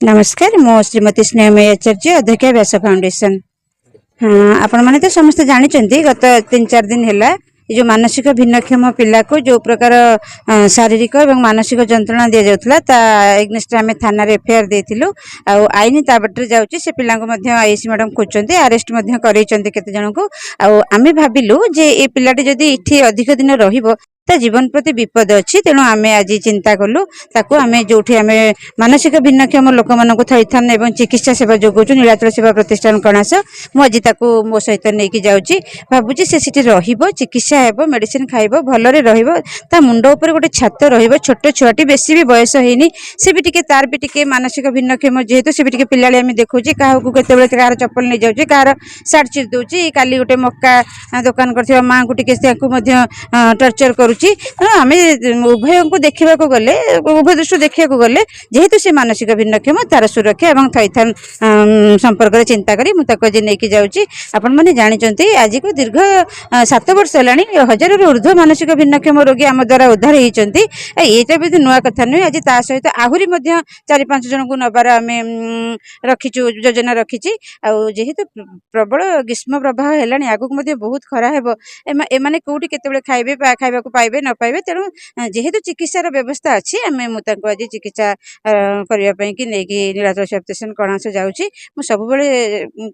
नमस्कार मो श्रीमती स्नेहमयी आचार्य अध्यक्ष व्यास फाउंडेशन। हाँ आपण मैंने तो समस्त जानी गत 3-4 दिन है जो मानसिक भिन्नक्षम पिला को जो प्रकार शारीरिक और मानसिक जंत्रणा दि जाता एग्नेस्ट आम थाना एफआईआर देलु आईन ताबटे जाऊँगी से पिला आईसी मैडम खोजते आरेस्ट केते जन को आम भाविलु जे ये पिलाटी जदि इठी अधिक दिन रहिबो ता जीवन प्रति विपद अच्छी तेणु आम आज चिंता कलु ताकू आम जो आम मानसिक भिन्नक्षम लोक मान थैथान एवं चिकित्सा सेवा जोगाऊ नीलाचल सेवा प्रतिष्ठान कणास मुझे मो सहित नहीं जाऊँगी भावुँ से चिकित्सा हेब मेडिसिन खाइब भलरे ता मुंड उपर गोटे छात रहिबो छोट छुआटी बेसी भी बयस होइनी से भी टिके तार भी टिके मानसिक भिन्नक्षम जेहेतु से भी टिके पिलाली आम देखुची क्या केतबेले कार चप्पल नहीं जाऊँगी कार सार्ट चिर दूची काली गोटे मक्का दुकान कर माँ को टिके टर्चर कर आम उभय को देखा गले उभय दृष्टि देखा गले जेहेतु से मानसिक भिन्नक्षम तार सुरक्षा और थैथान संपर्क में चिंता करी मुझे नहीं जाऊँगी आपण मैंने जानते आज को दीर्घ 7 वर्ष है 1000 ऊर्ध्व मानसिक भिन्नक्षम रोगी आम द्वारा उद्धार होती ये भी नुआ कथा नुहे आज ता सहित आहरी 4-5 जन को नबार आम रखीचु योजना रखी जेहेतु प्रबल ग्रीष्म प्रवाह है आगक बहुत खरा है एमाने कौटी केतबेले खाइबे खाइबा पाइबे न पाइबे तेणु जेहेतु चिकित्सार व्यवस्था अच्छी आम आज चिकित्सा करने कि नीलाचल सेप्टेशन कणास जाऊँगी मुझे सब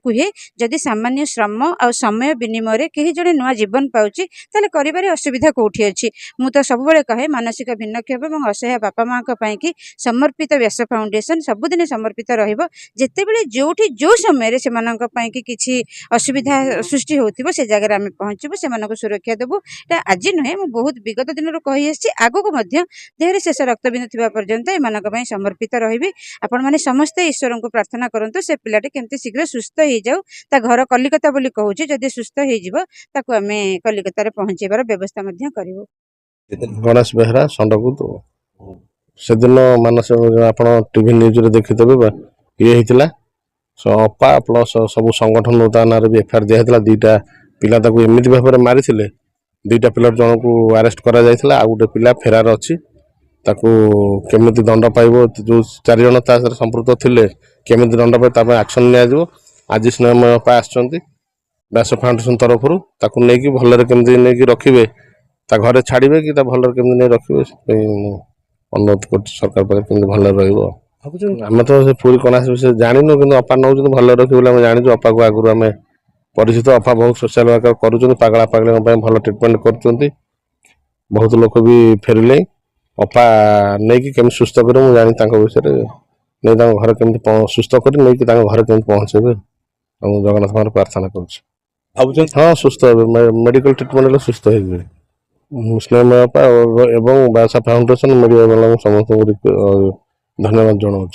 कहे जदि सामान्य श्रम आ समय विनिमय कहीं जड़े नुआ जीवन पाऊँच ताले करिबारे असुविधा कौटी अच्छी मु तो सब कहे मानसिक भिन्नक्षम और असहाय बापा माँ की समर्पित व्यास फाउंडेशन सबुदिन समर्पित रतेबले जो जो समय से किसी असुविधा सृष्टि होती से जगह आम पहुँचबू से सुरक्षा देवु आज नुहे बहुत विगत दिन कही आग को देहरे शेष रक्तबिंदु थी पर्यंत एम समर्पित रही आपण मैंने समस्ते ईश्वर को प्रार्थना करूँ से पिलाटी केमती शीघ्र सुस्थ हो जाऊ ता घर कलिकता बोली कहूँ जदि सुस्थ हो आम कलिकतार पहुँचेबार व्यवस्था करूँ। गणेश बेहरा संडकुद से दिन मानस आप टीवी न्यूज देखिथे ये होता अपा प्लस सब संगठन ता ना भी एफआईआर दिया दुईटा पिला एमती भाव में मारी 2टा पिलर जन को अरेस्ट करा जायथिला आ गोटे पिला फेरार अच्छी ताकू केमिति दंड पाइबो जो 4 जन ता संपृक्त थिले केमिति दंड पाइ तापे एक्शन लिया जो आज स्नेहमय पा आछंती व्यास फाउंडेशन तरफ रु ताकू नै कि भलरे केमिति नै कि रखिबे ता घरे छाड़िबे कि ता भलरे केमिति नै रखिबे अनुरोध कर सरकार पर केमिति भलरे रहइबो हम तो से पूरी कनास से जानिनो किंतु अपा नौ जन भलरे रखिबो हम जानिजो अपा को आगुरु हमें परिचित अपा बहुत सोशल वर्क कर पगला पगला भल ट्रिटमेंट कर बहुत लोग भी फेरिले अपा नहीं कि केमी सुस्थ कर जानी विषय नहीं घर केमी सुस्थ कर नहीं कि घर केमी पहुँचे जगन्नाथ मार प्रार्थना कर हाँ सुस्थ मेडिकल ट्रिटमेंट सुस्थ हो स्नेहमय अपा एवं व्यास फाउंडेशन मीडिया वाला समस्त धन्यवाद जनाऊँ।